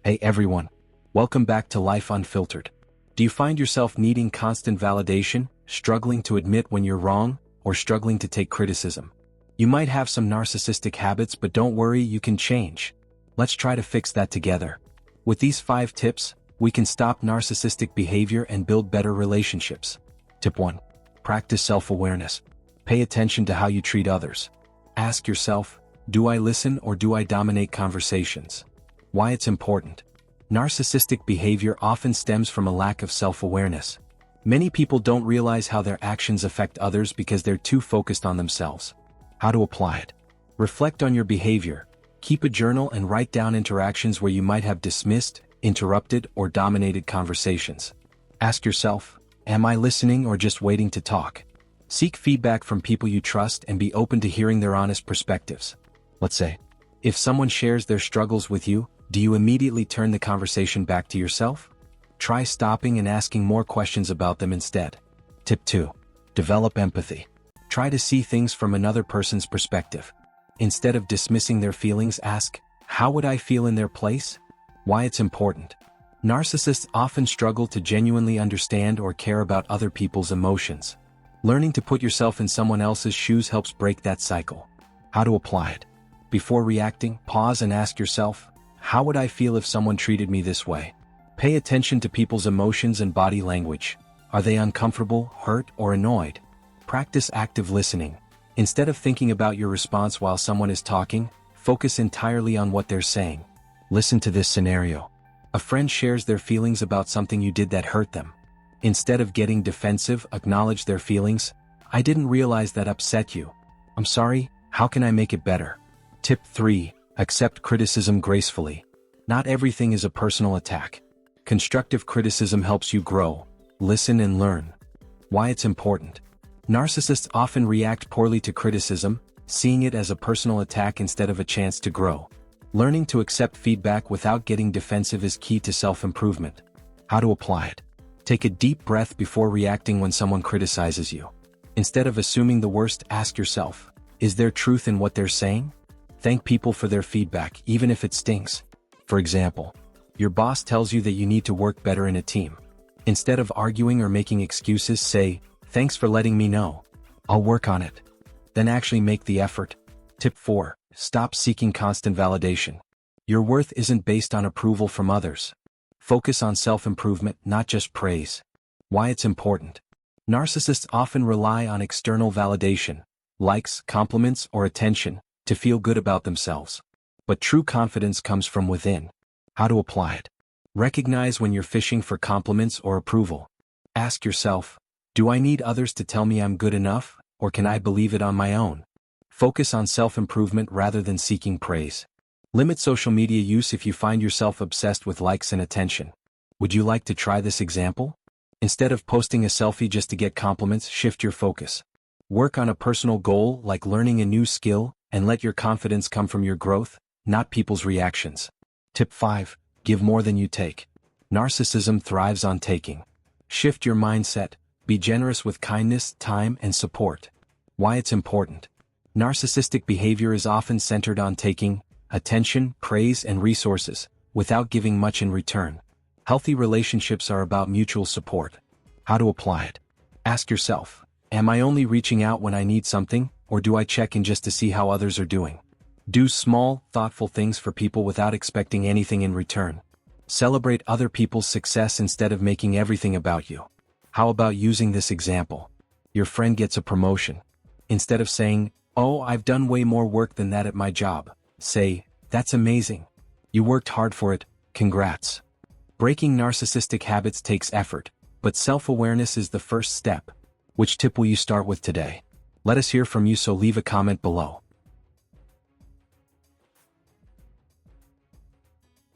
Hey everyone, welcome back to Life Unfiltered. Do you find yourself needing constant validation, struggling to admit when you're wrong, or struggling to take criticism? You might have some narcissistic habits, but don't worry, you can change. Let's try to fix that together. With these 5 tips, we can stop narcissistic behavior and build better relationships. Tip 1. Practice self-awareness. Pay attention to how you treat others. Ask yourself, do I listen or do I dominate conversations? Why it's important. Narcissistic behavior often stems from a lack of self-awareness. Many people don't realize how their actions affect others because they're too focused on themselves. How to apply it. Reflect on your behavior. Keep a journal and write down interactions where you might have dismissed, interrupted, or dominated conversations. Ask yourself, am I listening or just waiting to talk? Seek feedback from people you trust and be open to hearing their honest perspectives. Let's say, if someone shares their struggles with you, do you immediately turn the conversation back to yourself? Try stopping and asking more questions about them instead. Tip 2. Develop empathy. Try to see things from another person's perspective. Instead of dismissing their feelings, ask, how would I feel in their place? Why it's important. Narcissists often struggle to genuinely understand or care about other people's emotions. Learning to put yourself in someone else's shoes helps break that cycle. How to apply it. Before reacting, pause and ask yourself, how would I feel if someone treated me this way? Pay attention to people's emotions and body language. Are they uncomfortable, hurt, or annoyed? Practice active listening. Instead of thinking about your response while someone is talking, focus entirely on what they're saying. Listen to this scenario. A friend shares their feelings about something you did that hurt them. Instead of getting defensive, acknowledge their feelings. I didn't realize that upset you. I'm sorry, how can I make it better? Tip 3. Accept criticism gracefully. Not everything is a personal attack. Constructive criticism helps you grow, listen and learn. Why it's important. Narcissists often react poorly to criticism, seeing it as a personal attack instead of a chance to grow. Learning to accept feedback without getting defensive is key to self-improvement. How to apply it. Take a deep breath before reacting when someone criticizes you. Instead of assuming the worst, ask yourself, is there truth in what they're saying? Thank people for their feedback, even if it stinks. For example, your boss tells you that you need to work better in a team. Instead of arguing or making excuses, say, thanks for letting me know. I'll work on it. Then actually make the effort. Tip 4. Stop seeking constant validation. Your worth isn't based on approval from others. Focus on self-improvement, not just praise. Why it's important. Narcissists often rely on external validation, likes, compliments, or attention, to feel good about themselves. But true confidence comes from within. How to apply it. Recognize when you're fishing for compliments or approval. Ask yourself, do I need others to tell me I'm good enough, or can I believe it on my own? Focus on self-improvement rather than seeking praise. Limit social media use if you find yourself obsessed with likes and attention. Would you like to try this example? Instead of posting a selfie just to get compliments, shift your focus. Work on a personal goal like learning a new skill, and let your confidence come from your growth, not people's reactions. Tip 5. Give more than you take. Narcissism thrives on taking. Shift your mindset. Be generous with kindness, time, and support. Why it's important. Narcissistic behavior is often centered on taking attention, praise, and resources, without giving much in return. Healthy relationships are about mutual support. How to apply it. Ask yourself, am I only reaching out when I need something, or do I check in just to see how others are doing? Do small, thoughtful things for people without expecting anything in return. Celebrate other people's success instead of making everything about you. How about using this example? Your friend gets a promotion. Instead of saying, oh, I've done way more work than that at my job, say, that's amazing. You worked hard for it, congrats. Breaking narcissistic habits takes effort, but self-awareness is the first step. Which tip will you start with today? Let us hear from you, so leave a comment below.